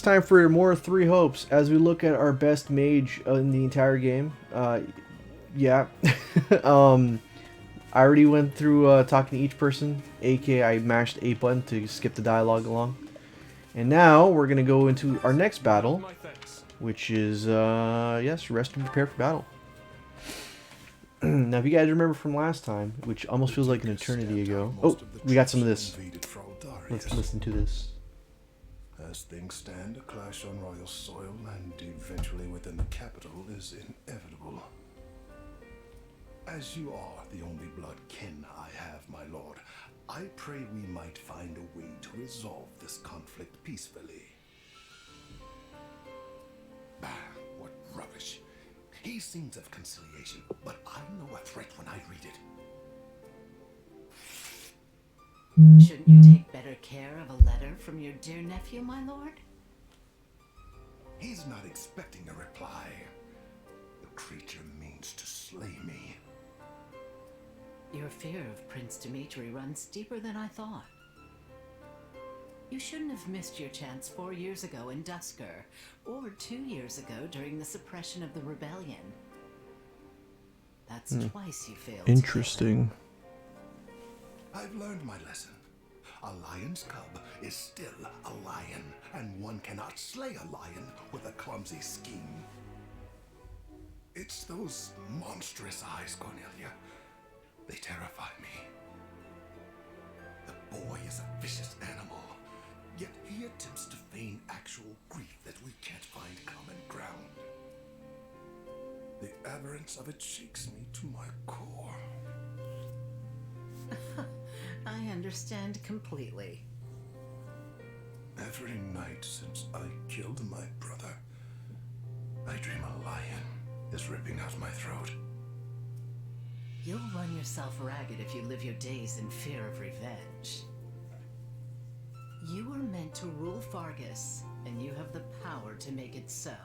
Time for more Three Hopes as we look at our best mage in the entire game. Yeah. um, I already went through talking to each person, aka I mashed A button to skip the dialogue along. And now we're going to go into our next battle, which is, yes, rest and prepare for battle. Now, if you guys remember from last time, which almost feels like an eternity ago. Oh, we got some of this. Let's listen to this. As things stand, a clash on royal soil and eventually within the capital is inevitable. As you are the only blood kin I have, my lord, I pray we might find a way to resolve this conflict peacefully. Bah, what rubbish. He sings of conciliation, but I know a threat when I read it. Shouldn't you take better care of a letter from your dear nephew, my lord? He's not expecting a reply. The creature means to slay me. Your fear of Prince Dimitri runs deeper than I thought. You shouldn't have missed your chance 4 years ago in Dusker, or 2 years ago during the suppression of the rebellion. That's twice you failed. Interesting. I've learned my lesson. A lion's cub is still a lion, and one cannot slay a lion with a clumsy scheme. It's those monstrous eyes, Cornelia. They terrify me. The boy is a vicious animal, yet he attempts to feign actual grief that we can't find common ground. The aberrance of it shakes me to my core. I understand completely. Every night since I killed my brother, I dream a lion is ripping out my throat. You'll run yourself ragged if you live your days in fear of revenge. You were meant to rule Fargus, and you have the power to make it so.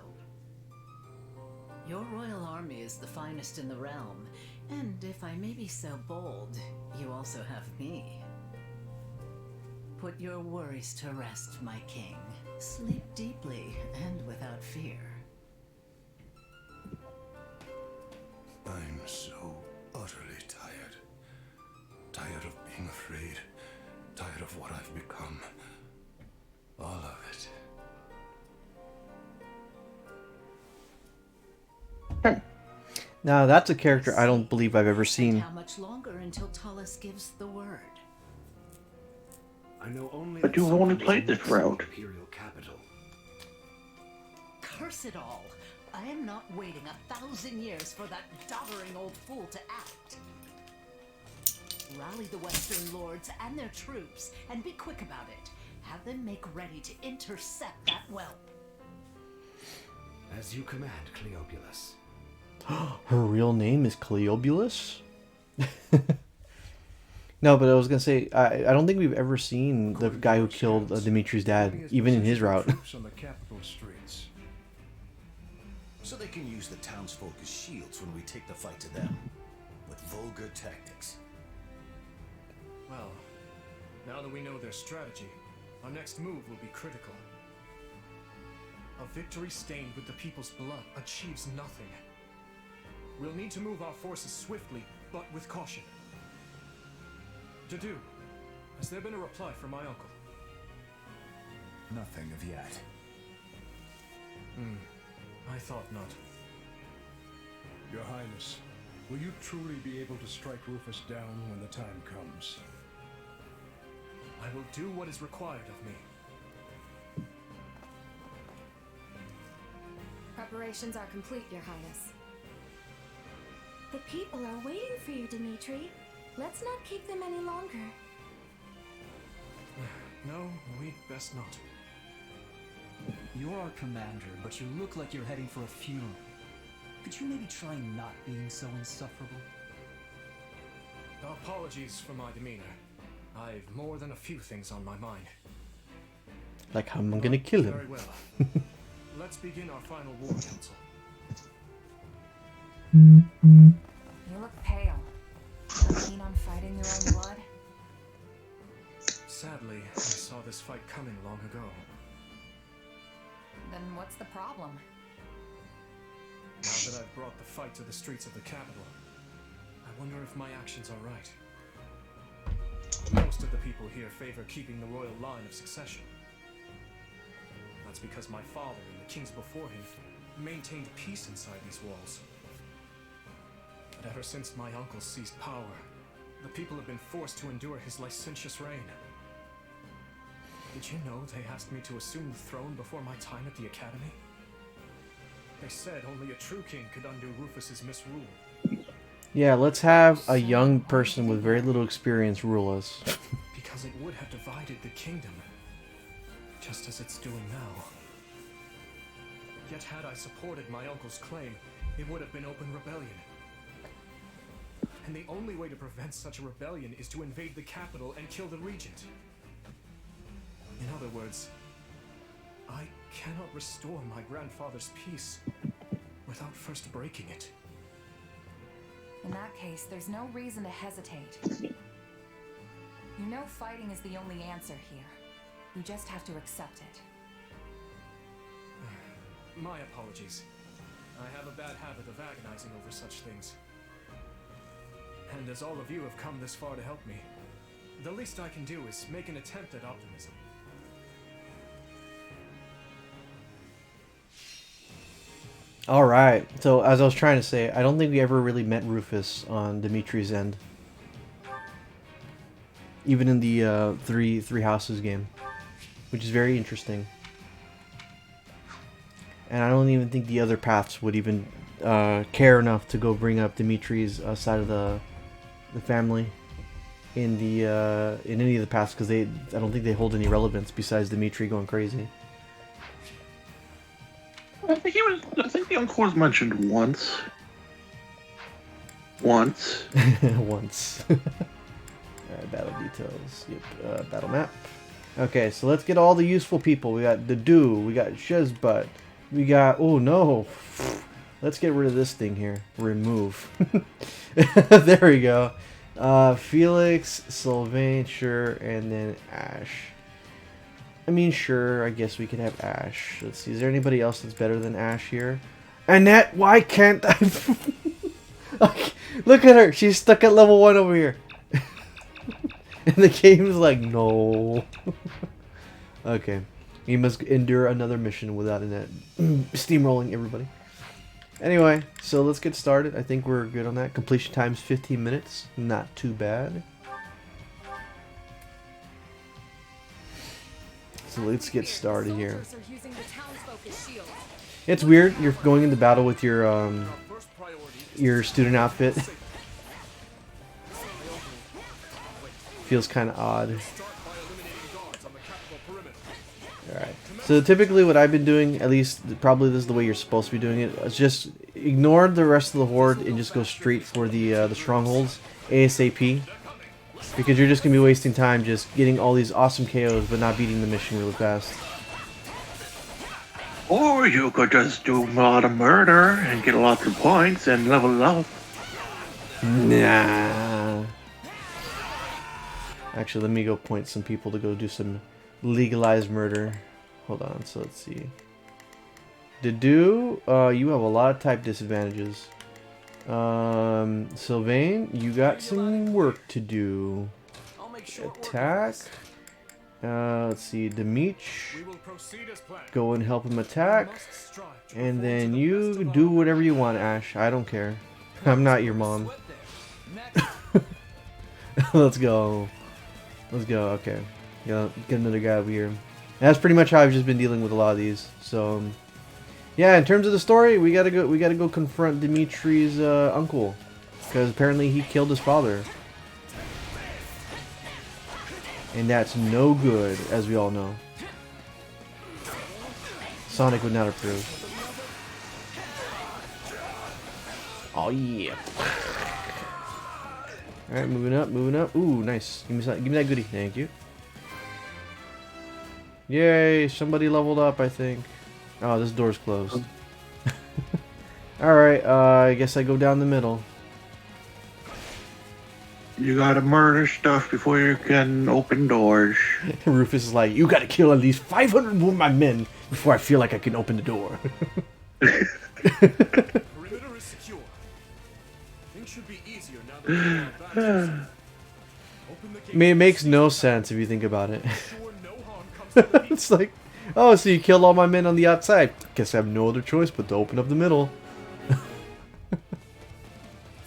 Your royal army is the finest in the realm, and if I may be so bold, you also have me. Put your worries to rest, my king. Sleep deeply and without fear. I'm so utterly tired. Tired of being afraid. Tired of what I've become. All of it. Now, that's a character I don't believe I've ever seen. How much longer until Tullus gives the word? I know only. But you've only played this route. Imperial capital. Curse it all! I am not waiting 1,000 years for that doddering old fool to act. Rally the Western lords and their troops, and be quick about it. Have them make ready to intercept that whelp. As you command, Cleobulus. Her real name is Cleobulus? No, but I was gonna say, I don't think we've ever seen the guy who killed Dimitri's dad, even in his route. On the capital streets. So they can use the townsfolk as shields when we take the fight to them, with vulgar tactics. Well, now that we know their strategy, our next move will be critical. A victory stained with the people's blood achieves nothing. We'll need to move our forces swiftly, but with caution. Dedu, has there been a reply from my uncle? Nothing of yet. I thought not. Your Highness, will you truly be able to strike Rufus down when the time comes? I will do what is required of me. Preparations are complete, Your Highness. The people are waiting for you, Dimitri. Let's not keep them any longer. No, we'd best not. You're our commander, but you look like you're heading for a funeral. Could you maybe try not being so insufferable? Apologies for my demeanor. I've more than a few things on my mind. Like how I'm gonna kill Very him. well. Let's begin our final war council. You look pale. Keen on fighting your own blood? Sadly, I saw this fight coming long ago. Then what's the problem? Now that I've brought the fight to the streets of the capital, I wonder if my actions are right. Most of the people here favor keeping the royal line of succession. That's because my father and the kings before him maintained peace inside these walls. But ever since my uncle seized power, the people have been forced to endure his licentious reign. Did you know they asked me to assume the throne before my time at the academy? They said only a true king could undo Rufus's misrule. Yeah, let's have a young person with very little experience rule us. Because it would have divided the kingdom, just as it's doing now. Yet had I supported my uncle's claim, it would have been open rebellion. And the only way to prevent such a rebellion is to invade the capital and kill the regent. In other words, I cannot restore my grandfather's peace without first breaking it. In that case, there's no reason to hesitate. You know fighting is the only answer here. You just have to accept it. My apologies. I have a bad habit of agonizing over such things. And as all of you have come this far to help me, the least I can do is make an attempt at optimism. Alright, so as I was trying to say, I don't think we ever really met Rufus on Dimitri's end. Even in the Three Houses game. Which is very interesting. And I don't even think the other paths would even care enough to go bring up Dimitri's side of the family in the in any of the paths, because I don't think they hold any relevance besides Dimitri going crazy. I think the uncle was mentioned once. Once. Once. Alright, battle details. Yep, battle map. Okay, so let's get all the useful people. We got Dedu, we got Shezbut, we got... Oh no! Let's get rid of this thing here. Remove. There we go. Felix, Sylvain, sure, and then Ash. I mean, sure, I guess we could have Ash. Let's see, is there anybody else that's better than Ash here? Annette, why can't I... Look at her, she's stuck at level 1 over here. And the game's like, no. Okay, we must endure another mission without Annette steamrolling everybody. Anyway, so let's get started. I think we're good on that. Completion time's 15 minutes, not too bad. So let's get started here. It's weird, you're going into battle with your student outfit. Feels kind of odd. Alright, so typically what I've been doing, at least probably this is the way you're supposed to be doing it, is just ignore the rest of the horde and just go straight for the strongholds ASAP. Because you're just going to be wasting time just getting all these awesome KOs but not beating the mission really fast. Or you could just do a lot of murder and get lots of points and level up. Nah. Actually, let me go point some people to go do some legalized murder. Hold on, so let's see. Dedu, you have a lot of type disadvantages. Sylvain, you got some work to do. Attack. Let's see, Dimitri, go and help him attack. And then you do whatever you want, Ash. I don't care. I'm not your mom. Let's go. Let's go, okay. Yeah, get another guy over here. And that's pretty much how I've just been dealing with a lot of these. So yeah, in terms of the story, we gotta go confront Dimitri's uncle. Because apparently he killed his father. And that's no good, as we all know. Sonic would not approve. Oh yeah. Alright, moving up, moving up. Ooh, nice. Give me that goodie. Thank you. Yay, somebody leveled up, I think. Oh, this door's closed. Alright, I guess I go down the middle. You gotta murder stuff before you can open doors. Rufus is like, you gotta kill at least 500 of my men before I feel like I can open the door. Perimeter is secure. Things should be easier now that we're in advance. Open the I mean, it makes no gates. sense if you think about it. Sure no harm comes to the people. It's like, oh, so you killed all my men on the outside. Guess I have no other choice but to open up the middle.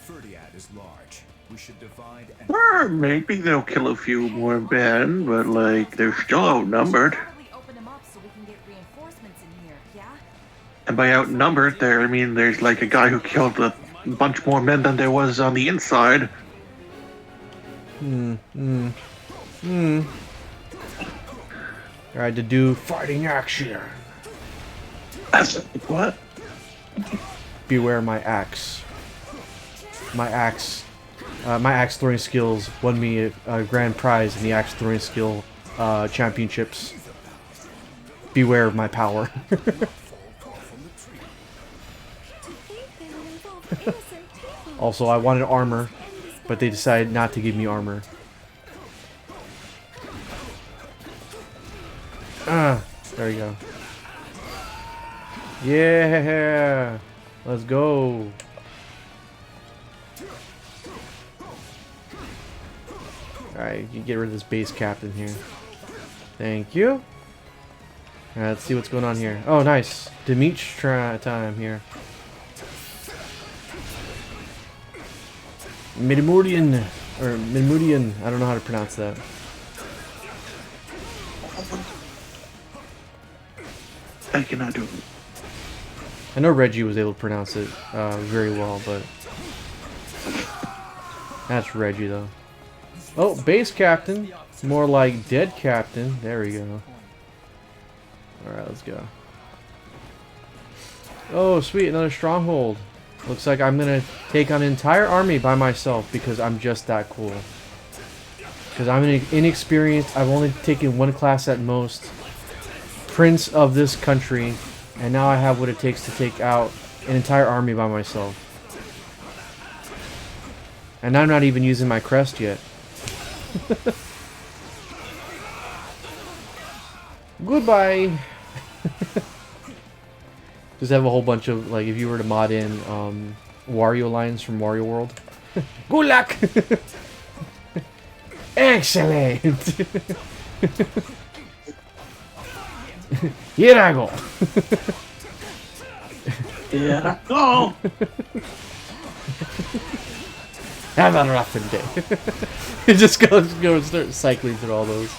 Ferdiad is large. We should divide and Or maybe they'll kill a few more men, but like they're still outnumbered. Probably open them up so we can get reinforcements in here, yeah? And by outnumbered, there I mean there's like a guy who killed a bunch more men than there was on the inside. Alright, to do fighting action. What? Beware my axe. My axe throwing skills won me a grand prize in the axe throwing skill championships. Beware of my power. Also, I wanted armor, but they decided not to give me armor. There we go. Yeah! Let's go! Alright, you get rid of this base captain here. Thank you. Alright, let's see what's going on here. Oh, nice. Dimitri time here. Midimurdian, or Midimurdian, I don't know how to pronounce that. I cannot do it. I know Reggie was able to pronounce it very well, but that's Reggie though. Oh, base captain. More like dead captain. There we go. Alright, let's go. Oh, sweet, another stronghold. Looks like I'm gonna take on an entire army by myself because I'm just that cool. Because I'm inexperienced. I've only taken one class at most. Prince of this country. And now I have what it takes to take out an entire army by myself. And I'm not even using my crest yet. Goodbye! Just have a whole bunch of, like, if you were to mod in Wario lines from Wario World. Good luck! Excellent! Here I go! Yeah. Oh! Have a rough day. Just go and start cycling through all those.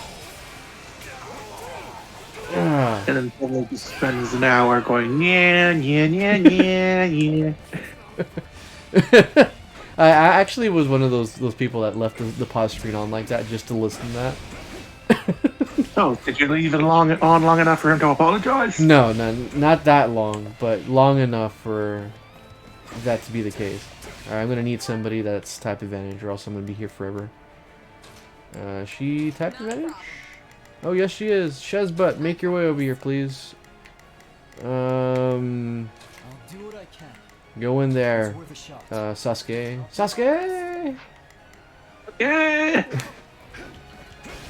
Ah. And then someone just spends an hour going, yeah, yeah, yeah, yeah, yeah. I actually was one of those people that left the pause screen on like that just to listen to that. Oh, did you leave it long enough for him to apologize? No, not that long, but long enough for that to be the case. Alright, I'm gonna need somebody that's type advantage, or else I'm gonna be here forever. She type advantage? Oh, yes, she is. Shezbutt, make your way over here, please. I'll do what I can. Go in there. It's worth a shot. Sasuke. Sasuke! Yeah!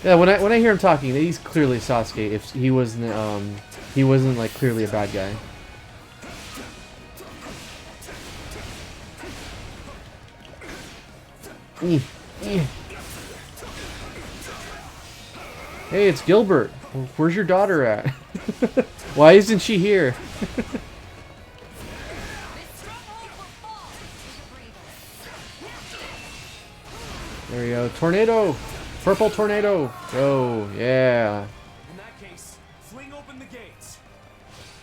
Yeah, when I hear him talking, he's clearly Sasuke. If he wasn't like clearly a bad guy. Hey, it's Gilbert. Where's your daughter at? Why isn't she here? There we go. Tornado! Purple tornado! Go! Yeah! In that case, fling open the gates.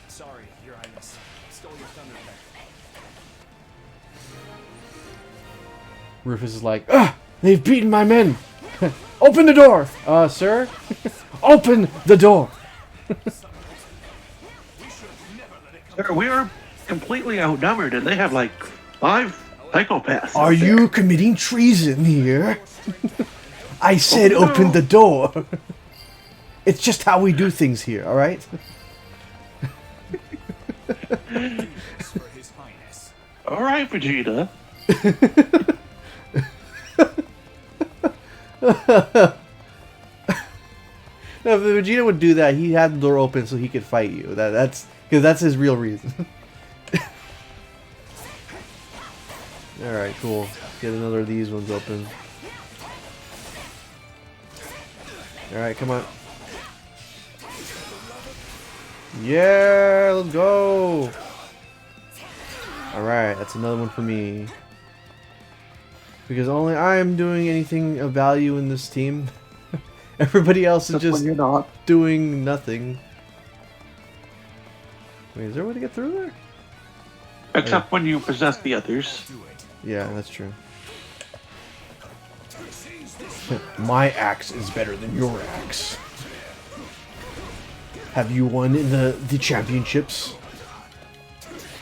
Sorry, Your Highness. Stole your thunder there. Rufus is like, ah! They've beaten my men! Open the door! Sir? Open the door! Sir, we are completely outnumbered, and they have like 5 psychopaths. Are out there. you committing treason here? I said Oh, no. open the door! It's just how we do things here, alright? for His Highness. All right, Vegeta. No, if Vegeta would do that, he'd have the door open so he could fight you. That's because that's his real reason. Alright, cool. Get another of these ones open. Alright, come on. Yeah, let's go! Alright, that's another one for me. Because only I am doing anything of value in this team. Everybody else is just You're not. doing nothing. Wait, is there a way to get through there? Except when you possess the others. Yeah, that's true. My axe is better than your axe. Have you won in the championships?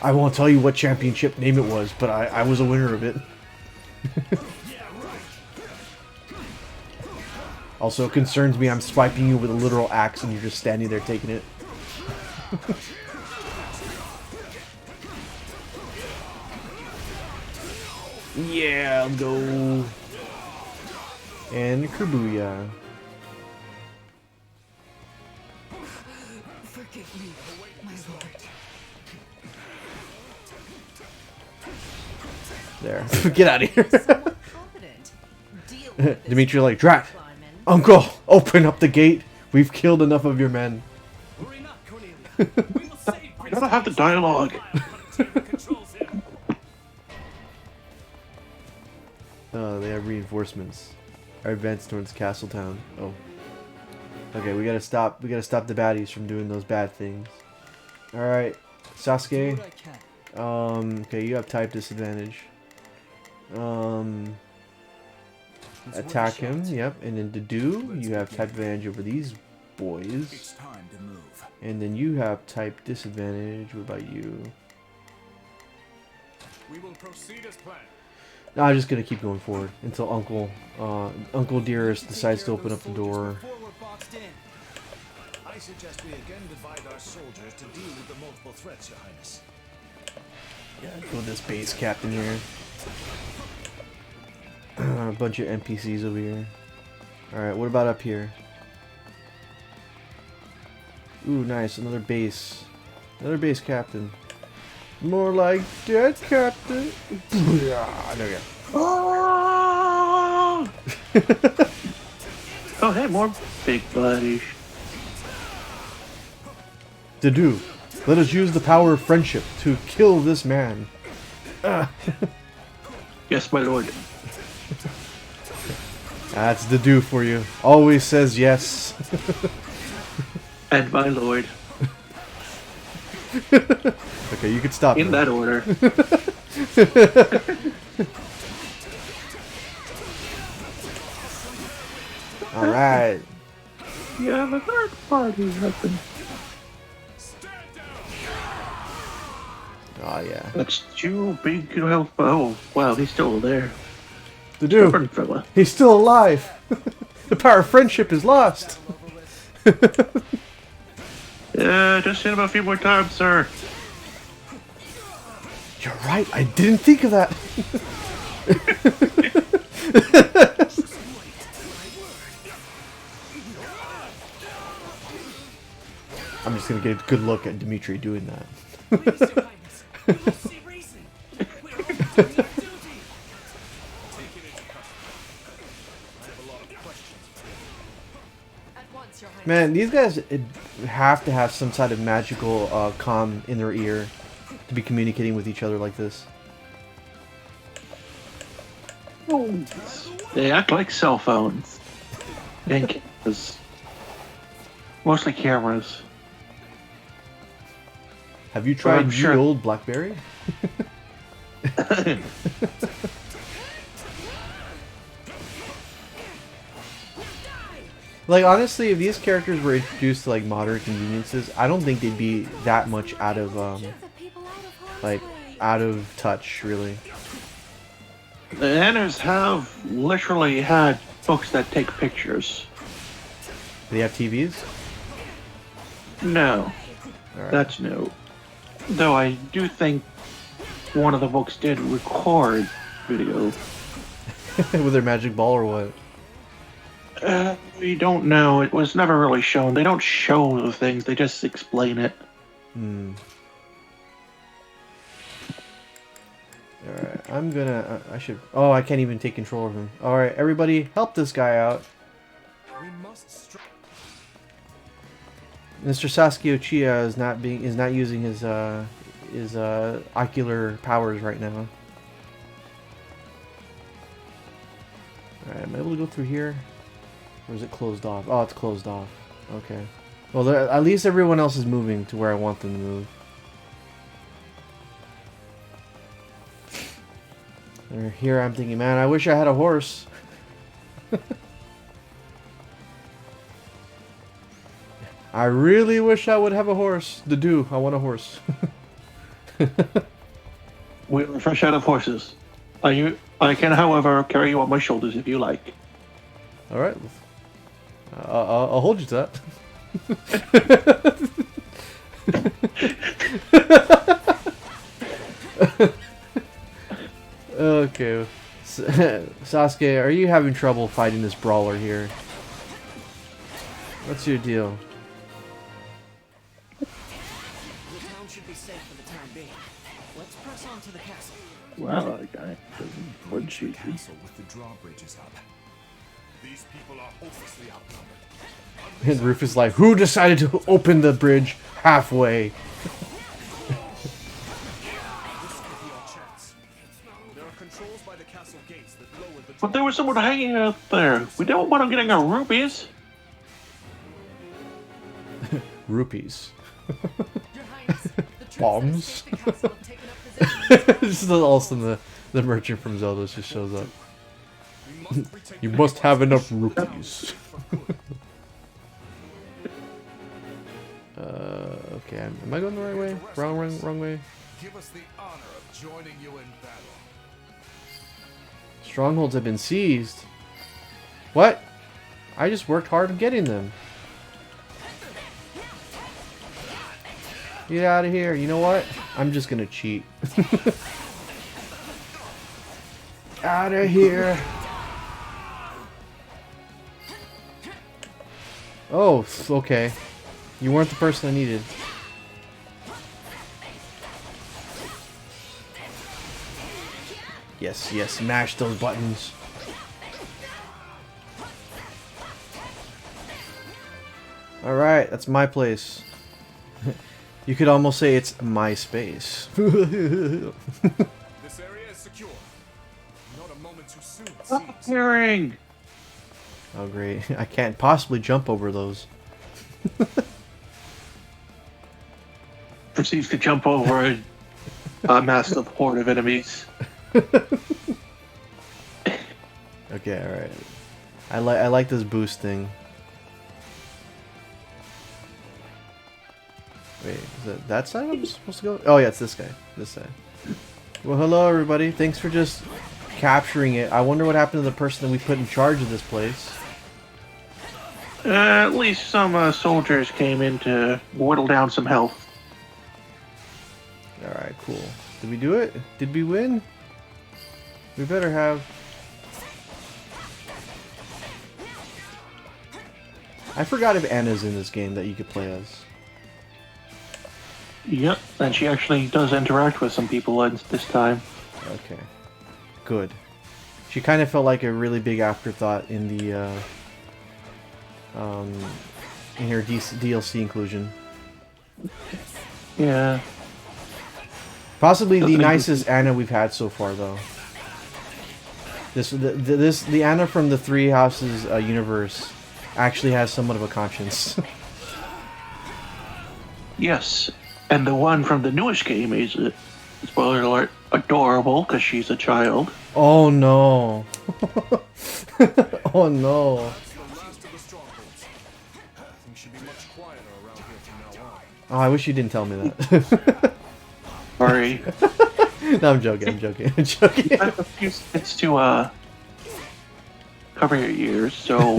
I won't tell you what championship name it was, but I was a winner of it. Also, it concerns me I'm swiping you with a literal axe and you're just standing there taking it. Yeah, let's go. And Kabuya. Forgive me, my lord. There. Get out of here. Confident. Deal with this, Dimitri like, Drat! Kleiman. Uncle, open up the gate. We've killed enough of your men. Worry not, Cornelia. We will save I don't have the dialogue. They have reinforcements. Our advance towards Castletown. Oh. Okay, we gotta stop the baddies from doing those bad things. Alright. Sasuke. Okay, you have type disadvantage. Attack him, yep. And then to do, you have type advantage over these boys. It's time to move. And then you have type disadvantage. What about you? We will proceed as planned. No, I'm just gonna keep going forward until Uncle Dearest decides to open up the door. I suggest we again divide our soldiers to deal with the multiple threats, Your Highness. Yeah, go with this base captain here. A bunch of NPCs over here. Alright, what about up here? Ooh, nice, another base. Another base captain. More like dead captain. There we go. Oh, hey, more big buddies. To do. Let us use the power of friendship to kill this man. Yes, my lord. That's the do for you. Always says yes. And my lord. Okay, you can stop In now. that order. Alright. Yeah, the third party happened. Oh yeah. That's two big health. Oh, wow, he's still there. The do. Stubborn fella. He's still alive. The power of friendship is lost. Yeah, just hit him a few more times, sir. You're right, I didn't think of that. I'm just gonna get a good look at Dimitri doing that. Man, these guys have to have some sort of magical comm in their ear to be communicating with each other like this. They act like cell phones. And cameras. Mostly cameras. Have you tried I'm sure. the old BlackBerry? Like, honestly, if these characters were introduced to, like, modern conveniences, I don't think they'd be that much out of, like, out of touch, really. The Anners have literally had books that take pictures. Do they have TVs? No. Alright. That's no. Though I do think one of the books did record video. With their magic ball or what? We don't know. It was never really shown. They don't show the things. They just explain it. Alright, I'm gonna... I should... Oh, I can't even take control of him. Alright, everybody, help this guy out. We must Mr. Sasuke Uchiha is not using his ocular powers right now. Alright, am I able to go through here? Or is it closed off? Oh, it's closed off. Okay. Well, at least everyone else is moving to where I want them to move. And here I'm thinking, man, I wish I had a horse. I really wish I would have a horse. I want a horse. We're fresh out of horses. I can, however, carry you on my shoulders if you like. All right. I'll hold you to that. Okay. Sasuke, are you having trouble fighting this brawler here? What's your deal? The town should be safe for the time being. Let's press on to the castle. Well, that guy doesn't would The shoot you. castle with the drawbridges up. These people are hopelessly outnumbered. And Rufus is like, who decided to open the bridge halfway? This could be our chance. There are controls by the castle gates that lower the But there was someone hanging out there. We don't want him getting our rupees. Rupees. Your Highness, the troops Bombs. that escaped the castle have taken up positions. This is also the merchant from Zelda just shows up. We must retake You the must have enough fortifications rupees. for good. Okay, am I going the right way? Wrong way. Give us the honor of joining you in battle. Strongholds have been seized. What? I just worked hard on getting them. Get out of here. You know what? I'm just gonna cheat. Out of here. Oh, okay. You weren't the person I needed. Yes, yes, mash those buttons. Alright, that's my place. You could almost say it's my space. This area is secure. Not a moment too soon, it seems. Hearing. Oh great, I can't possibly jump over those. Proceeds to jump over a massive horde of enemies. Okay, alright. I like this boost thing. Wait, is it that side I'm supposed to go? Oh yeah, it's this guy. This side. Well, hello everybody. Thanks for just capturing it. I wonder what happened to the person that we put in charge of this place. At least some soldiers came in to whittle down some health. Alright, cool. Did we do it? Did we win? We better have. I forgot if Anna's in this game that you could play as. Yep, and she actually does interact with some people this time. Okay. Good. She kind of felt like a really big afterthought in the in her DLC inclusion. Yeah. Possibly the Doesn't nicest Anna we've had so far, though. The Anna from the Three Houses universe actually has somewhat of a conscience. Yes, and the one from the newest game is, spoiler alert, adorable because she's a child. Oh no! Oh no! It's the last of the strongholds. Things should be much quieter around here from now on. Oh, I wish you didn't tell me that. Sorry. No, I'm joking. I'm joking. I'm joking. I have a few seconds to cover your ears, so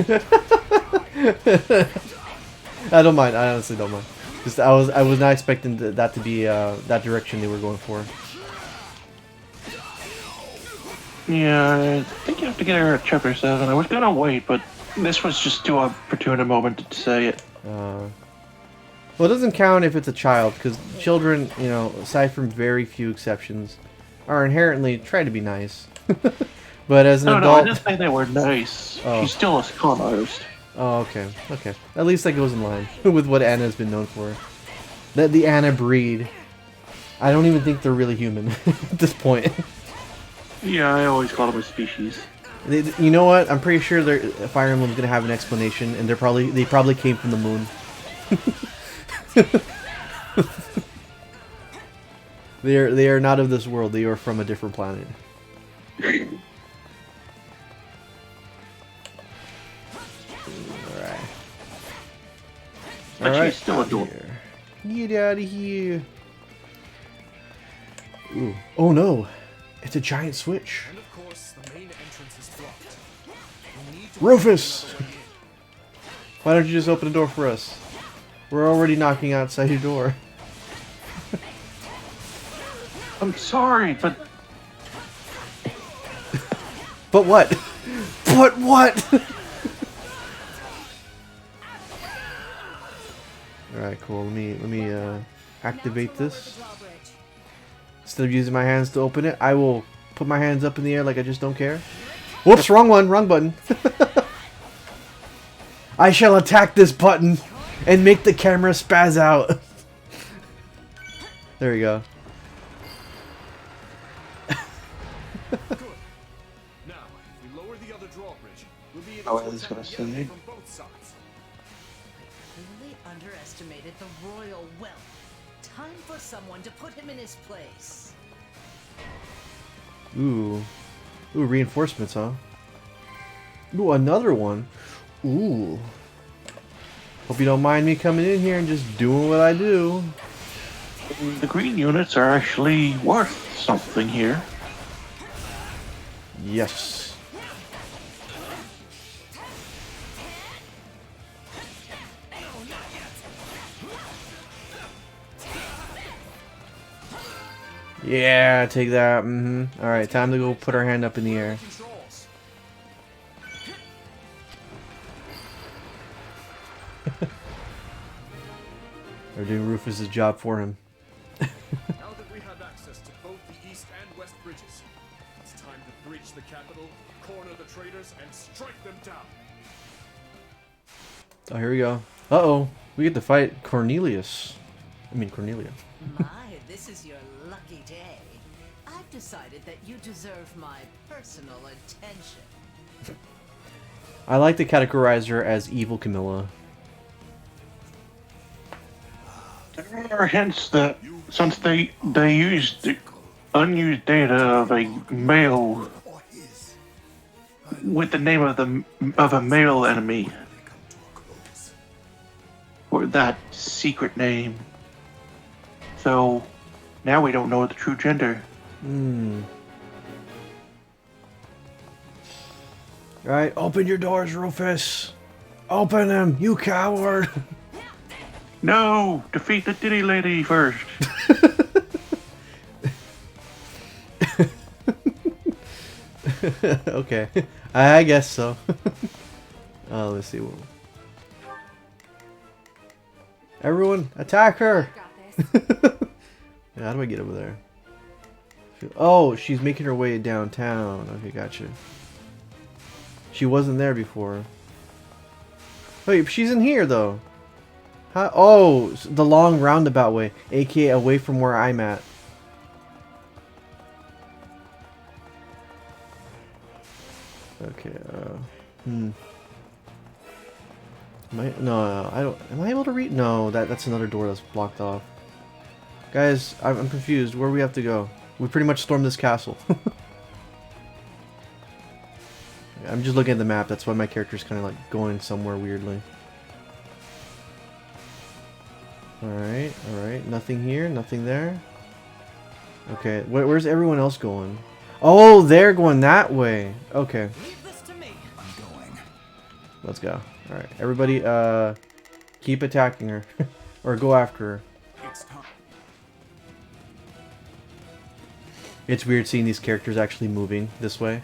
I don't mind. I honestly don't mind. Just I was not expecting that to be that direction they were going for. yeah, I think you have to get her at chapter 7. I was gonna wait, but This was just too opportune a moment to say it. Well, it doesn't count if it's a child, because children, you know, aside from very few exceptions, are inherently try to be nice. But as an No, adult... I didn't say they were nice. Oh. She's still a con artist. Oh, okay. Okay. At least that goes in line with what Anna's been known for. The Anna breed. I don't even think they're really human at this point. Yeah, I always call them a species. You know what? I'm pretty sure Fire Emblem's gonna have an explanation, and they probably came from the moon. They are not of this world. They are from a different planet. Alright. But she's still a door. Get out of here. Ooh. Oh no! It's a giant switch. And of course, the main entrance is blocked. We need to Rufus! Why don't you just open the door for us? We're already knocking outside your door. I'm sorry, but But what? But what? Alright, cool. Let me activate this. Instead of using my hands to open it, I will put my hands up in the air like I just don't care. Whoops, wrong one, wrong button. I shall attack this button and make the camera spaz out. There we go. Good. Now, if we lower the other drawbridge, we'll be able Oh, to I was gonna attack the enemy say. from both sides. Really underestimated the royal wealth. Time for someone to put him in his place. Ooh. Ooh, reinforcements, huh? Ooh, another one. Ooh. Hope you don't mind me coming in here and just doing what I do. the green units are actually worth something here. Yes. Yeah, take that. Alright, time to go put our hand up in the air. Controls. They're doing Rufus's job for him. Now that we have access to both the east and west bridges, it's time to breach the capital, corner the traitors, and strike them down. Oh, here we go. Uh-oh. We get to fight Cornelius. I mean, Cornelia. My, this is your lucky day. I've decided that you deserve my personal attention. I like to categorize her as evil Camilla. There are hints that since they used the unused data of a male Or his. with the name of a male enemy They come to a close. or that secret name. So now we don't know the true gender. Alright, open your doors, Rufus. Open them, you coward. No, defeat the Diddy Lady first. Okay, I guess so. Let's see. Everyone, attack her! Got this. Yeah, how do I get over there? Oh, she's making her way downtown. Okay, gotcha. She wasn't there before. Wait, she's in here though. How? Oh, the long roundabout way, aka away from where I'm at. Okay. Am I? No, I don't. Am I able to read? No, that's another door that's blocked off. Guys, I'm confused. Where we have to go? We pretty much stormed this castle. I'm just looking at the map. That's why my character's kind of like going somewhere weirdly. Alright, alright. Nothing here, nothing there. Okay, where's everyone else going? Oh, they're going that way. Okay. Leave this to me. I'm going. Let's go. Alright, everybody, keep attacking her. Or go after her. It's time. It's weird seeing these characters actually moving this way.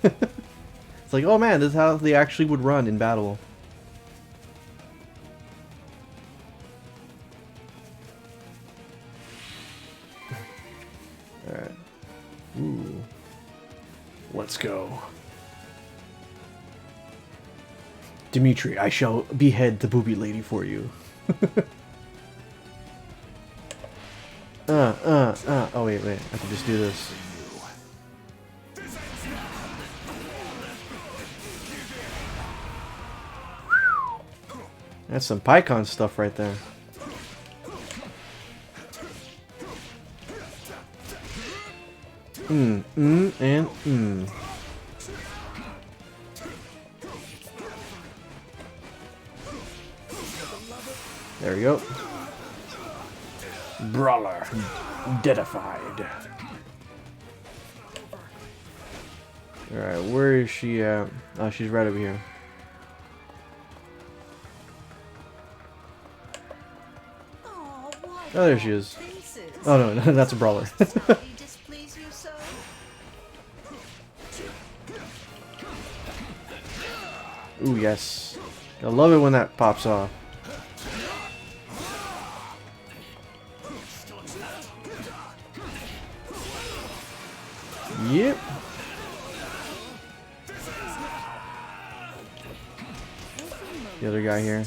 It's like, oh man, this is how they actually would run in battle. Alright. Ooh. Let's go. Dimitri, I shall behead the booby lady for you. Oh, wait. I can just do this. That's some PyCon stuff right there. And. There we go. Brawler. Deadified. Alright, where is she at? Oh, she's right over here. Oh, Oh, there she is. Oh no, that's a brawler. Ooh, yes. I love it when that pops off. Yep. The other guy here.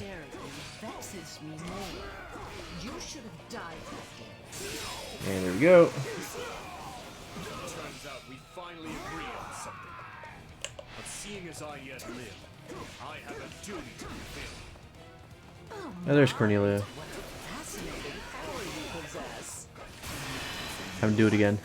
And there we go. Turns out we finally agree on something. But seeing as I yet live, I have a duty to fulfill. Oh, there's Cornelia. Have him do it again.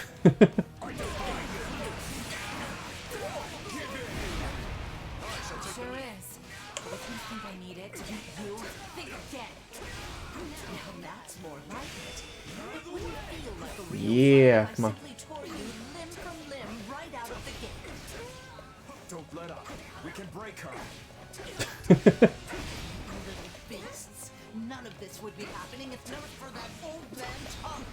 Yeah, come on. Don't let up. We can break her. Little beasts. None of this would be happening if not for that old man tongue.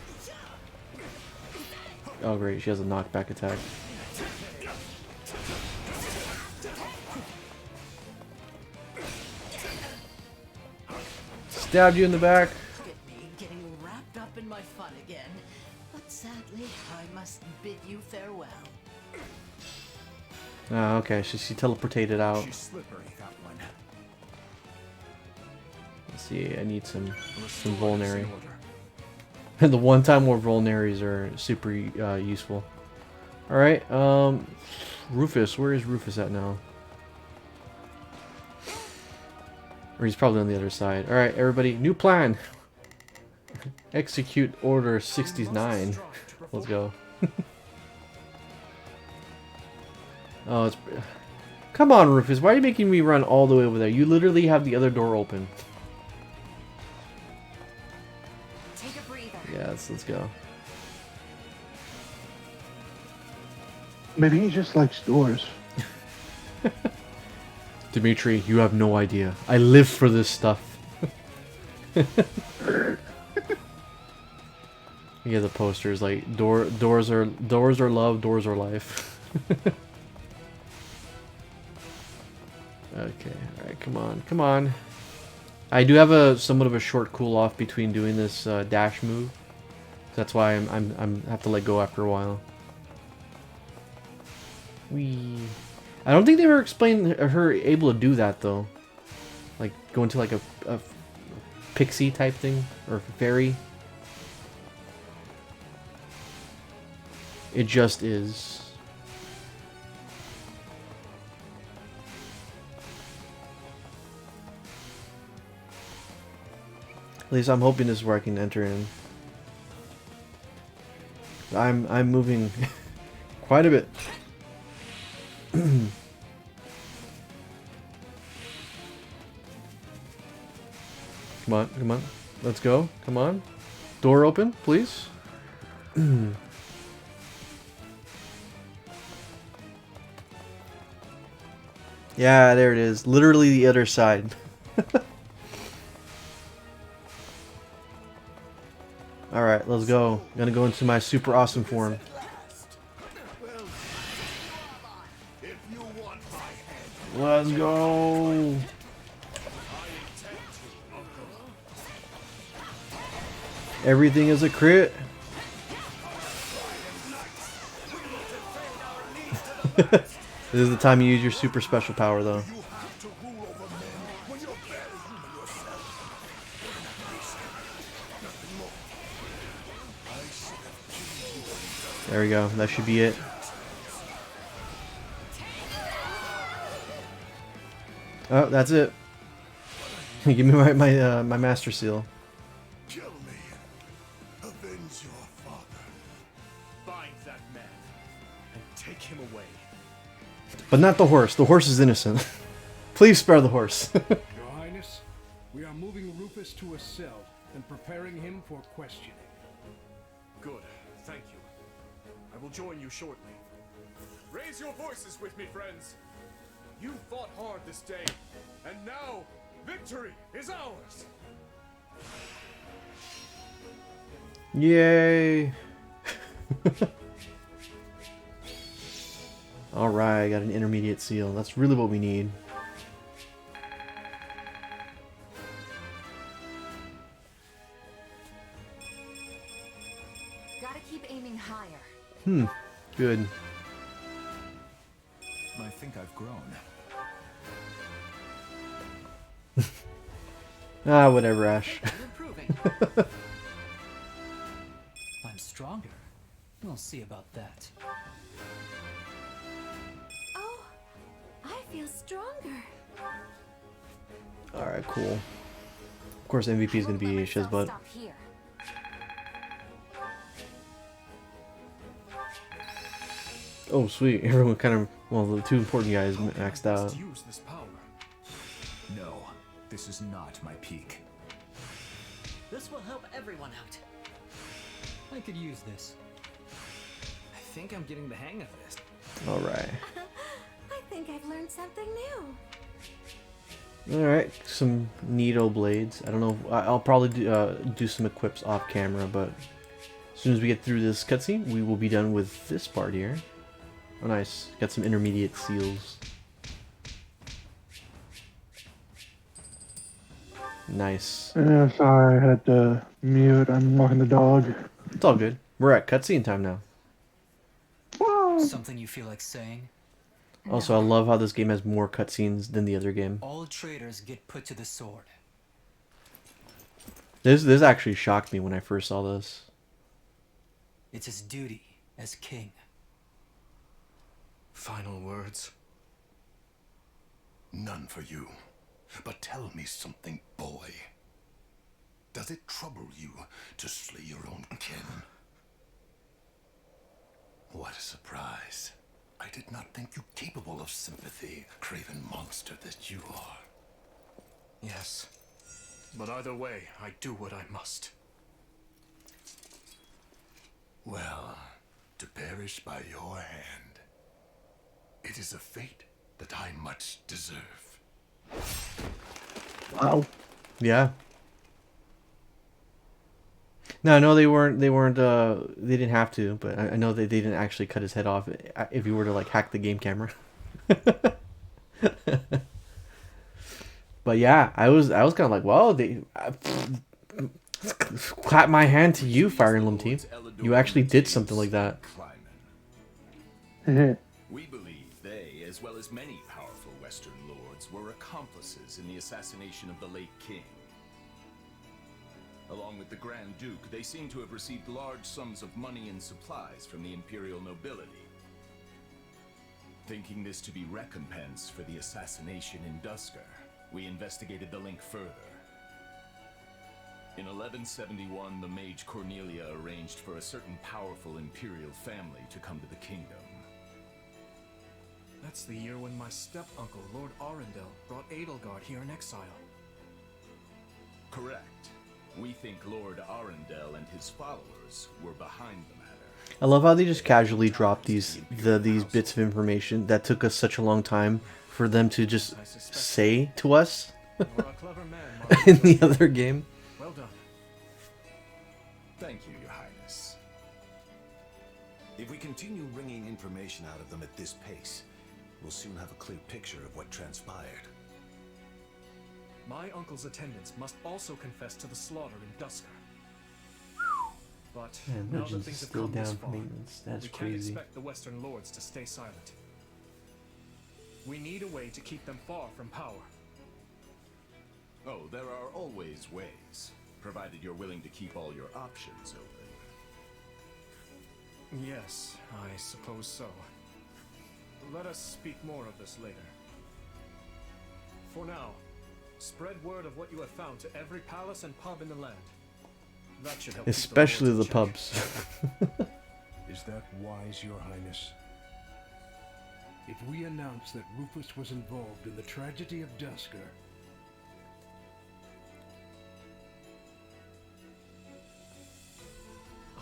Oh great, she has a knockback attack. Stabbed you in the back. Getting wrapped up in my fun again. But sadly, I must bid you farewell. Oh, okay, she teleported out. She's slippery, that one. Let's see, I need some vulnerary. The one time where vulneraries are super useful. Alright, Rufus, where is Rufus at now? Or he's probably on the other side. Alright, everybody, new plan! Execute Order 69. Let's go. Oh, it's... Come on, Rufus, why are you making me run all the way over there? You literally have the other door open. Take a breather. Yes, let's go. Maybe he just likes doors. Dimitri, you have no idea. I live for this stuff. Yeah, the posters like doors are love, doors are life. Okay, all right, come on. I do have a somewhat of a short cool off between doing this dash move. That's why I'm have to let go after a while. I don't think they ever explained her able to do that though. Like go into like a pixie type thing or fairy. It just is. At least I'm hoping this is where I can enter in. I'm moving quite a bit. Come on. Let's go. Come on. Door open, please. Yeah, there it is. Literally the other side. Alright, let's go. I'm gonna go into my super awesome form. If you want my head, Let's go. Everything is a crit. This is the time you use your super special power, though. There we go. That should be it. Oh, that's it. Give me my master seal. Kill me. Avenge your father. Bind that man and take him away. But not the horse. The horse is innocent. Please spare the horse. Your Highness, we are moving Rufus to a cell and preparing him for questioning. Good, thank you. I will join you shortly. Raise your voices with me, friends. You fought hard this day, and now victory is ours. Yay. Alright, I got an intermediate seal. That's really what we need. Gotta keep aiming higher. Good. I think I've grown. Ah, whatever, Ash. You're improving. I'm stronger. We'll see about that. Oh, I feel stronger. Alright, cool. Of course, MVP is going to be Shizbut. Stop here. Oh, sweet. Everyone kind of... Well, the two important guys maxed out. Let's use this power. No, this is not my peak. This will help everyone out. I could use this. I think I'm getting the hang of this. Alright. I think I've learned something new. Alright, some needle blades. I don't know. I'll probably do some equips off camera, but as soon as we get through this cutscene, we will be done with this part here. Oh, nice. Got some intermediate seals. Nice. Yeah, sorry, I had to mute. I'm walking the dog. It's all good. We're at cutscene time now. Something you feel like saying? Also, I love how this game has more cutscenes than the other game. All traitors get put to the sword. This actually shocked me when I first saw this. It's his duty as king. Final words. None for you. But tell me something, boy. Does it trouble you to slay your own kin? What a surprise. I did not think you capable of sympathy, craven monster that you are. Yes. But either way, I do what I must. Well, to perish by your hand, it is a fate that I much deserve. Wow. Yeah. No, no, they weren't. They didn't have to, but I know they didn't actually cut his head off if you were to like hack the game camera. But yeah, I was kind of like, well, clap my hand to you, Fire Emblem team. You actually did something like that. We believe they, as well as many powerful Western lords, were accomplices in the assassination of the late king. Along with the Grand Duke, they seem to have received large sums of money and supplies from the imperial nobility. Thinking this to be recompense for the assassination in Duscar, we investigated the link further. In 1171, the mage Cornelia arranged for a certain powerful imperial family to come to the kingdom. That's the year when my step-uncle, Lord Arundel, brought Edelgard here in exile. Correct. We think Lord Arundel and his followers were behind the matter. I love how they just casually drop these bits of information that took us such a long time for them to just say to us You're a clever man, in the other game. Well done. Thank you, Your Highness. If we continue wringing information out of them at this pace, we'll soon have a clear picture of what transpired. My uncle's attendants must also confess to the slaughter in Dusker. But Man, now that Legends is things have still come this down for far, maintenance. That's we can't crazy. expect the Western Lords to stay silent. We need a way to keep them far from power. Oh, there are always ways, provided you're willing to keep all your options open. Yes, I suppose so. Let us speak more of this later. For now, spread word of what you have found to every palace and pub in the land. That should help keep Especially the Lords in check. pubs. Is that wise, Your Highness? If we announce that Rufus was involved in the tragedy of Dusker,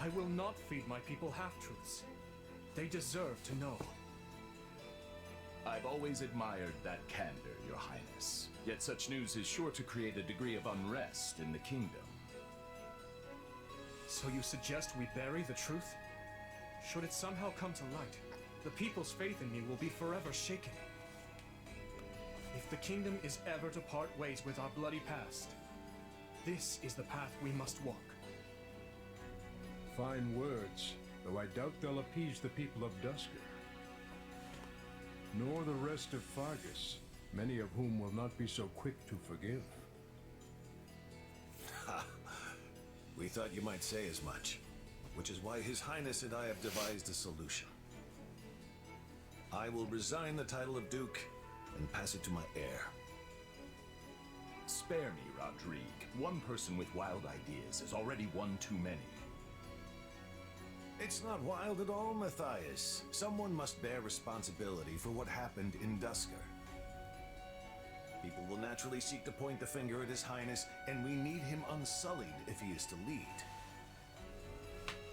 I will not feed my people half-truths. They deserve to know. I've always admired that candor, Your Highness. Yet such news is sure to create a degree of unrest in the kingdom. So you suggest we bury the truth? Should it somehow come to light, the people's faith in me will be forever shaken. If the kingdom is ever to part ways with our bloody past, this is the path we must walk. fine words, though I doubt they'll appease the people of Dusker. Nor the rest of Fargus, many of whom will not be so quick to forgive. Ha! We thought you might say as much, which is why His Highness and I have devised a solution. I will resign the title of Duke and pass it to my heir. Spare me, Rodrigue. One person with wild ideas is already one too many. It's not wild at all, Matthias. Someone must bear responsibility for what happened in Dusker. People will naturally seek to point the finger at His Highness, and we need him unsullied if he is to lead.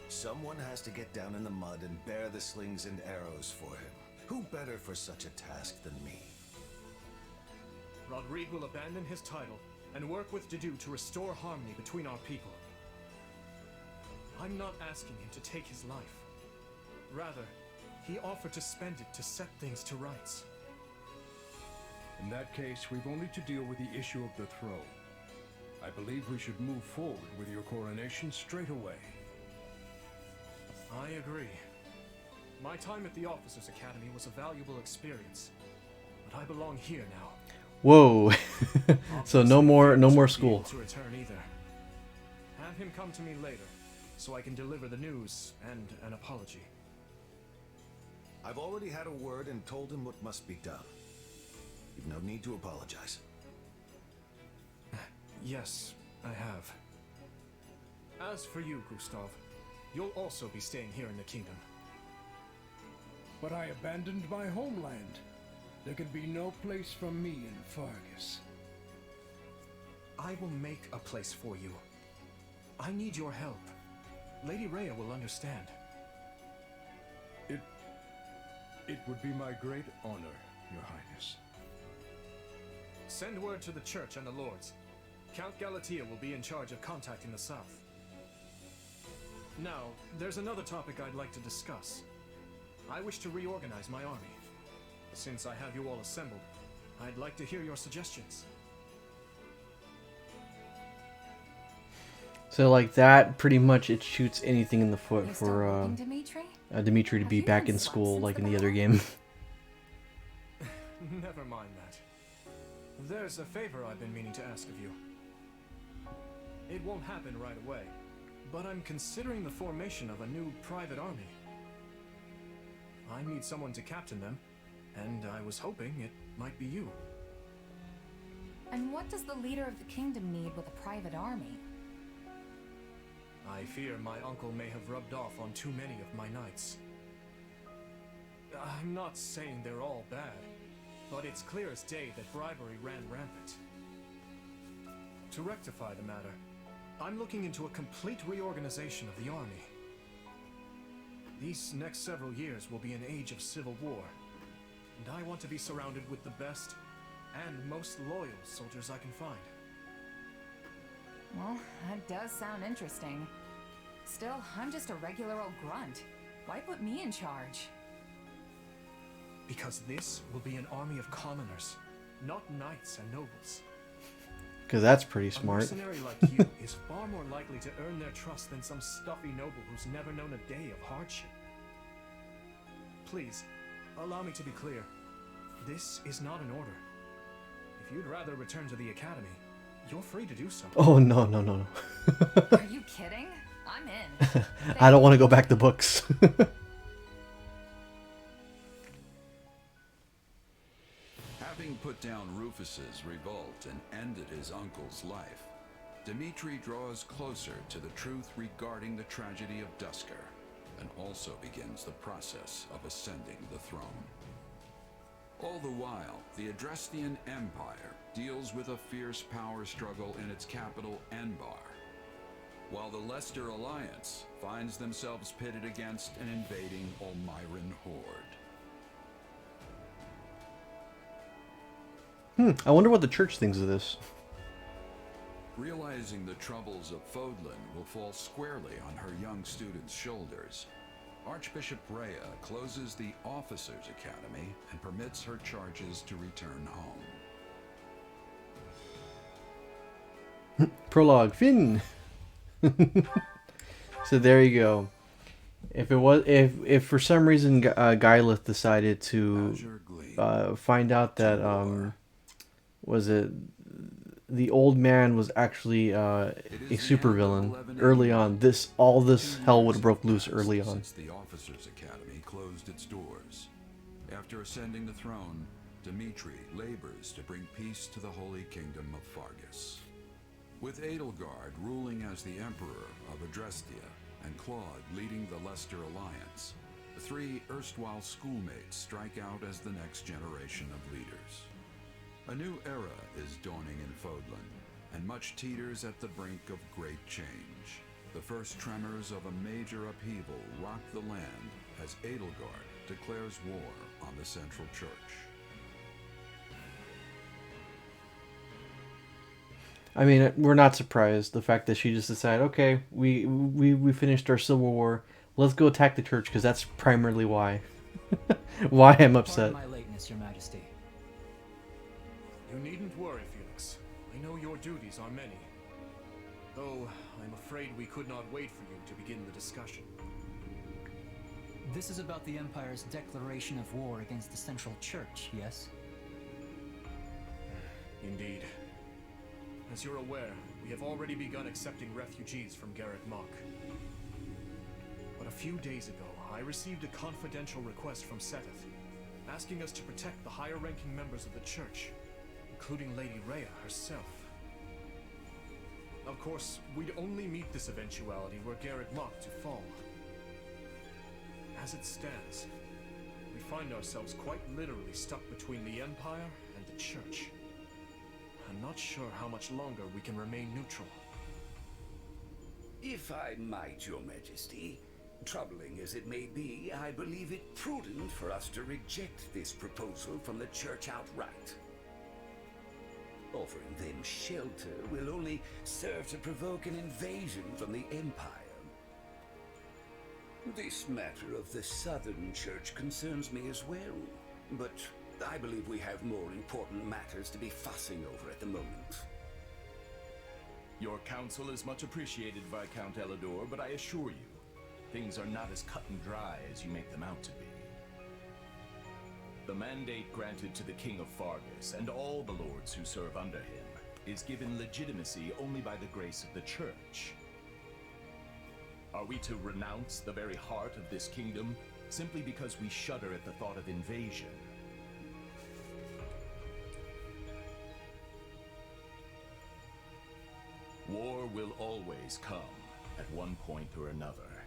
Someone has to get down in the mud and bear the slings and arrows for him. Who better for such a task than me? Rodrigue will abandon his title and work with Dedue to restore harmony between our people. I'm not asking him to take his life. Rather, he offered to spend it to set things to rights. In that case, we've only to deal with the issue of the throne. I believe we should move forward with your coronation straight away. I agree. My time at the Officers' Academy was a valuable experience, but I belong here now. Whoa. So no more Obviously, school. To return either. Have him come to me later, so I can deliver the news and an apology. I've already had a word and told him what must be done. You've no need to apologize. Yes, I have. As for you, Gustav, you'll also be staying here in the kingdom. But I abandoned my homeland. There can be no place for me in Fargus. I will make a place for you. I need your help. Lady Rhea will understand. It would be my great honor, Your Highness. Send word to the church and the lords. Count Galatea will be in charge of contacting the south. Now, there's another topic I'd like to discuss. I wish to reorganize my army. Since I have you all assembled, I'd like to hear your suggestions. So like that, pretty much it shoots anything in the foot You still for working, Dimitri? Dimitri to Have be you back been in slept school since like the in the other battle? game. Never mind that. There's a favor I've been meaning to ask of you. It won't happen right away, but I'm considering the formation of a new private army. I need someone to captain them, and I was hoping it might be you. And what does the leader of the kingdom need with a private army? I fear my uncle may have rubbed off on too many of my knights. I'm not saying they're all bad, but it's clear as day that bribery ran rampant. To rectify the matter, I'm looking into a complete reorganization of the army. These next several years will be an age of civil war, and I want to be surrounded with the best and most loyal soldiers I can find. Well, that does sound interesting. Still, I'm just a regular old grunt. Why put me in charge? Because this will be an army of commoners, not knights and nobles. Because that's pretty A smart. mercenary like you is far more likely to earn their trust than some stuffy noble who's never known a day of hardship. Please, allow me to be clear. This is not an order. If you'd rather return to the academy, you're free to do so. Oh, no, no, no, no. Are you kidding? I'm in. I don't want to go back to books. Having put down Rufus's revolt and ended his uncle's life, Dimitri draws closer to the truth regarding the tragedy of Duscur, and also begins the process of ascending the throne. All the while, the Adrestian Empire deals with a fierce power struggle in its capital, Enbar, while the Leicester Alliance finds themselves pitted against an invading Almiran horde. I wonder what the church thinks of this. Realizing the troubles of Fodlan will fall squarely on her young students' shoulders, Archbishop Rhea closes the Officers' Academy and permits her charges to return home. Prologue, Finn. So there you go. If for some reason Gyleth decided to find out that was it the old man was actually a supervillain early on, all this hell would have broke loose early on. Since the Officers' Academy closed its doors. After ascending the throne, Dimitri labors to bring peace to the Holy Kingdom of Fargus. With Edelgard ruling as the Emperor of Adrestia and Claude leading the Leicester Alliance, the three erstwhile schoolmates strike out as the next generation of leaders. A new era is dawning in Fodlan, and much teeters at the brink of great change. The first tremors of a major upheaval rock the land as Edelgard declares war on the Central Church. I mean, we're not surprised. The fact that she just decided, okay, we finished our civil war. Let's go attack the church, because that's primarily why. Why I'm upset. Pardon my lateness, Your Majesty. You needn't worry, Felix. I know your duties are many. Though, I'm afraid we could not wait for you to begin the discussion. This is about the Empire's declaration of war against the Central Church, yes? Indeed. As you're aware, we have already begun accepting refugees from Garreg Mach. But a few days ago, I received a confidential request from Seteth, asking us to protect the higher-ranking members of the Church, including Lady Rhea herself. Of course, we'd only meet this eventuality were Garreg Mach to fall. As it stands, we find ourselves quite literally stuck between the Empire and the Church. I'm not sure how much longer we can remain neutral. If I might, Your Majesty, troubling as it may be, I believe it prudent for us to reject this proposal from the Church outright. Offering them shelter will only serve to provoke an invasion from the Empire. This matter of the Southern Church concerns me as well, but I believe we have more important matters to be fussing over at the moment. Your counsel is much appreciated, Viscount Elidor, but I assure you, things are not as cut and dry as you make them out to be. The mandate granted to the King of Fargus and all the lords who serve under him is given legitimacy only by the grace of the Church. Are we to renounce the very heart of this kingdom simply because we shudder at the thought of invasion? War will always come at one point or another,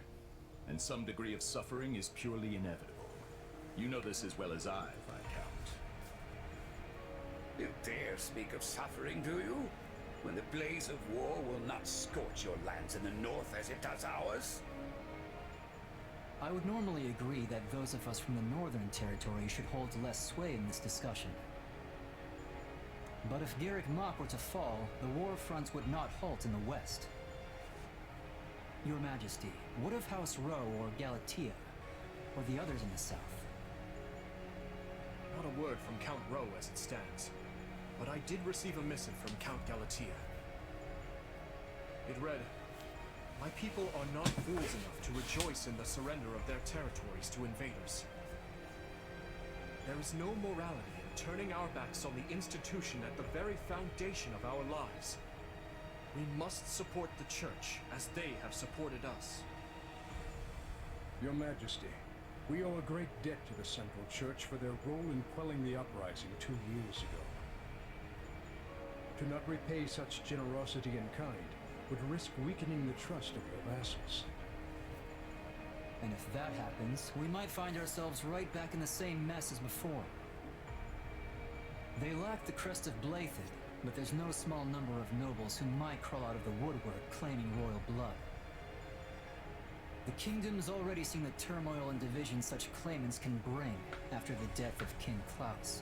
and some degree of suffering is purely inevitable. You know this as well as I, Viscount. You dare speak of suffering, do you? When the blaze of war will not scorch your lands in the north as it does ours? I would normally agree that those of us from the Northern Territory should hold less sway in this discussion. But if Garreg Mach were to fall, the war fronts would not halt in the west. Your Majesty, what of House Rowe or Galatea, or the others in the south? Not a word from Count Rowe as it stands, but I did receive a missive from Count Galatea. It read, "My people are not fools enough to rejoice in the surrender of their territories to invaders. There is no morality in turning our backs on the institution at the very foundation of our lives. We must support the Church as they have supported us." Your Majesty, we owe a great debt to the Central Church for their role in quelling the uprising 2 years ago. To not repay such generosity in kind would risk weakening the trust of your vassals. And if that happens, we might find ourselves right back in the same mess as before. They lack the crest of Blythid, but there's no small number of nobles who might crawl out of the woodwork claiming royal blood. The kingdom's already seen the turmoil and division such claimants can bring after the death of King Klaus.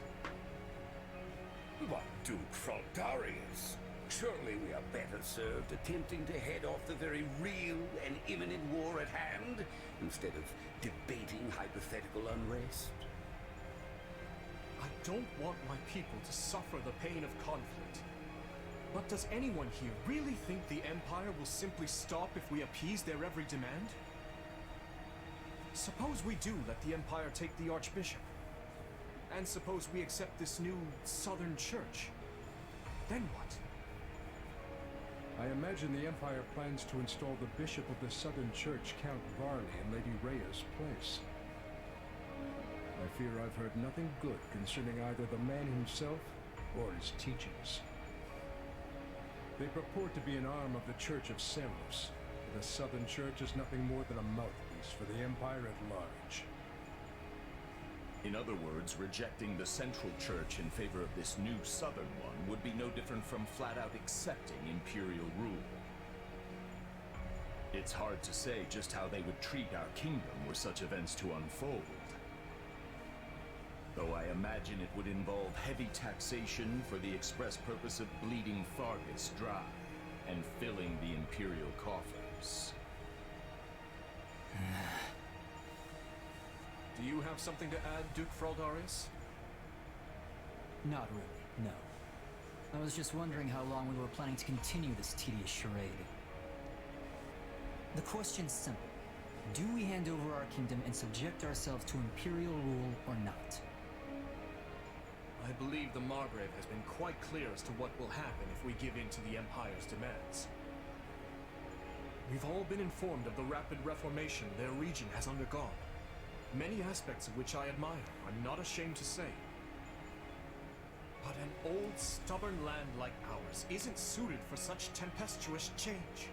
But Duke Fraldarius, surely we are better served attempting to head off the very real and imminent war at hand, instead of debating hypothetical unrest. I don't want my people to suffer the pain of conflict. But does anyone here really think the Empire will simply stop if we appease their every demand? Suppose we do let the Empire take the Archbishop. And suppose we accept this new Southern Church. Then what? I imagine the Empire plans to install the Bishop of the Southern Church, Count Varley, in Lady Rhea's place. I fear I've heard nothing good concerning either the man himself or his teachings. They purport to be an arm of the Church of Seros. The Southern Church is nothing more than a mouthpiece for the Empire at large. In other words, rejecting the Central Church in favor of this new Southern one would be no different from flat-out accepting imperial rule. It's hard to say just how they would treat our kingdom were such events to unfold. Though I imagine it would involve heavy taxation for the express purpose of bleeding Fargus dry and filling the imperial coffers. Do you have something to add, Duke Fraldarius? Not really, no. I was just wondering how long we were planning to continue this tedious charade. The question's simple. Do we hand over our kingdom and subject ourselves to imperial rule or not? I believe the Margrave has been quite clear as to what will happen if we give in to the Empire's demands. We've all been informed of the rapid reformation their region has undergone, many aspects of which I admire, I'm not ashamed to say. But an old, stubborn land like ours isn't suited for such tempestuous change.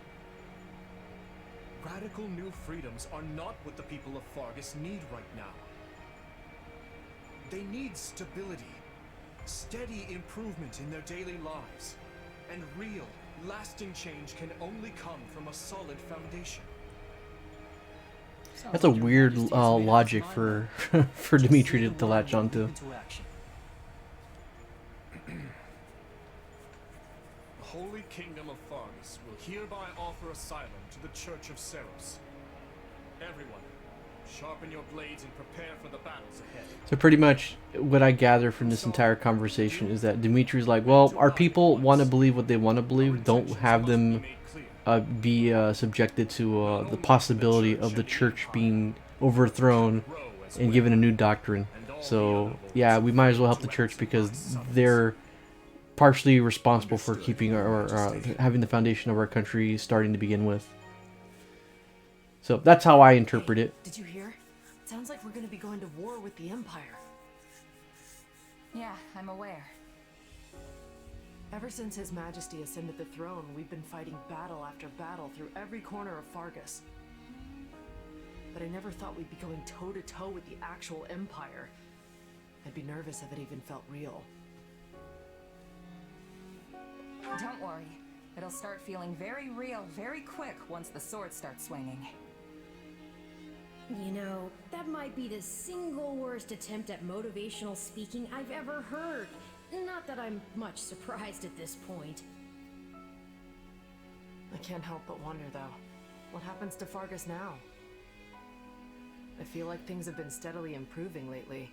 Radical new freedoms are not what the people of Fargus need right now. They need stability, steady improvement in their daily lives, and real, lasting change can only come from a solid foundation. That's a weird logic for for Dimitri to latch onto. The Holy Kingdom of Fargus will hereby offer asylum to the Church of Seros. Everyone, sharpen your blades and prepare for the battles ahead. So pretty much what I gather from this entire conversation is that Dimitri's like, well, our people want to believe what they want to believe. Don't have them be subjected to the possibility of the church being overthrown and given a new doctrine. So yeah, we might as well help the church because they're partially responsible for keeping or having the foundation of our country starting to begin with. So that's how I interpret it. Did you hear? It sounds like we're going to be going to war with the Empire. Yeah, I'm aware. Ever since His Majesty ascended the throne, we've been fighting battle after battle through every corner of Fargus. But I never thought we'd be going toe-to-toe with the actual Empire. I'd be nervous if it even felt real. Don't worry. It'll start feeling very real very quick once the sword starts swinging. You know, that might be the single worst attempt at motivational speaking I've ever heard. Not that I'm much surprised at this point. I can't help but wonder, though. What happens to Fargus now? I feel like things have been steadily improving lately,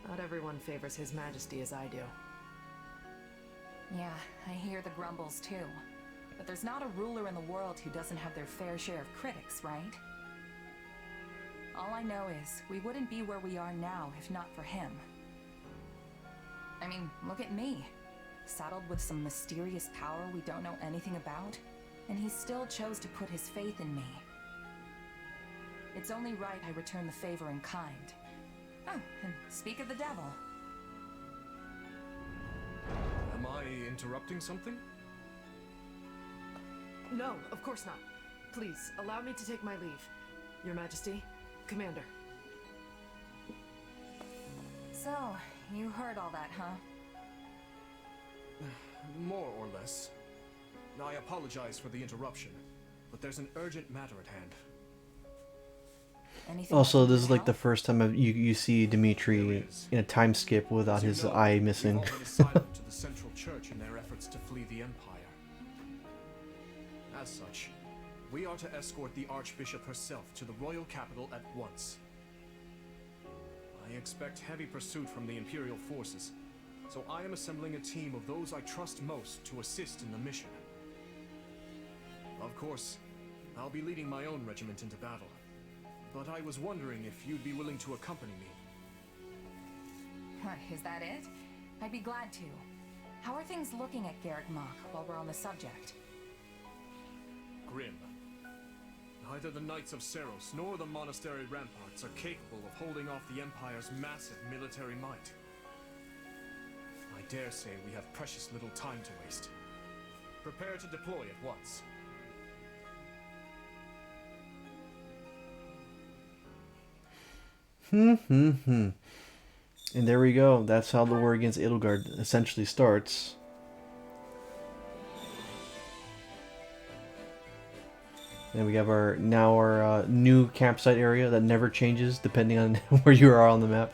but not everyone favors His Majesty as I do. Yeah, I hear the grumbles too. But there's not a ruler in the world who doesn't have their fair share of critics, right? All I know is, we wouldn't be where we are now if not for him. I mean, look at me. Saddled with some mysterious power we don't know anything about, and he still chose to put his faith in me. It's only right I return the favor in kind. Oh, and speak of the devil. Am I interrupting something? No, of course not. Please, allow me to take my leave. Your Majesty, Commander. So, you heard all that, huh? More or less. I apologize for the interruption, but there's an urgent matter at hand. Anything Also, this is like the first time you see Dimitri in a time skip without his eye missing. We've all been assigned to the Central Church in their efforts to flee the Empire. As such, we are to escort the Archbishop herself to the royal capital at once. I expect heavy pursuit from the Imperial forces, so I am assembling a team of those I trust most to assist in the mission. Of course, I'll be leading my own regiment into battle, but I was wondering if you'd be willing to accompany me. Is that it? I'd be glad to. How are things looking at Garrick Mach while we're on the subject? Grim. Neither the Knights of Seros nor the monastery ramparts are capable of holding off the Empire's massive military might. I dare say we have precious little time to waste. Prepare to deploy at once. And there we go. That's how the war against Edelgard essentially starts. And we have our new campsite area that never changes depending on where you are on the map.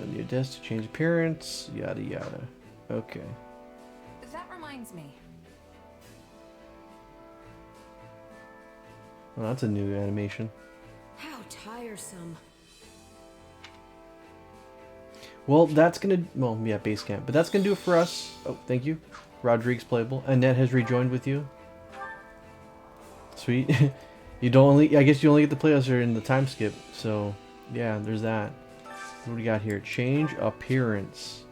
New desk to change appearance, yada yada. Okay. That reminds me. Well, that's a new animation. How tiresome. Well, that's gonna... Well, yeah, base camp. But that's gonna do it for us. Oh, thank you. Rodriguez playable. Annette has rejoined with you. Sweet. You don't only... I guess you only get to play us in the time skip. So, yeah, there's that. What do we got here? Change appearance.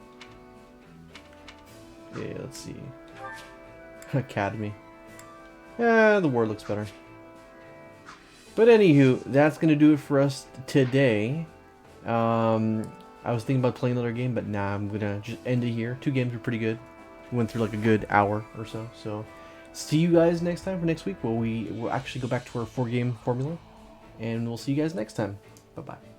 Yeah, let's see. Academy. Yeah, the word looks better. But anywho, that's going to do it for us today. I was thinking about playing another game, but nah, I'm going to just end it here. 2 games were pretty good. We went through like a good hour or so. So, see you guys next time for next week. We'll actually go back to our 4-game formula. And we'll see you guys next time. Bye-bye.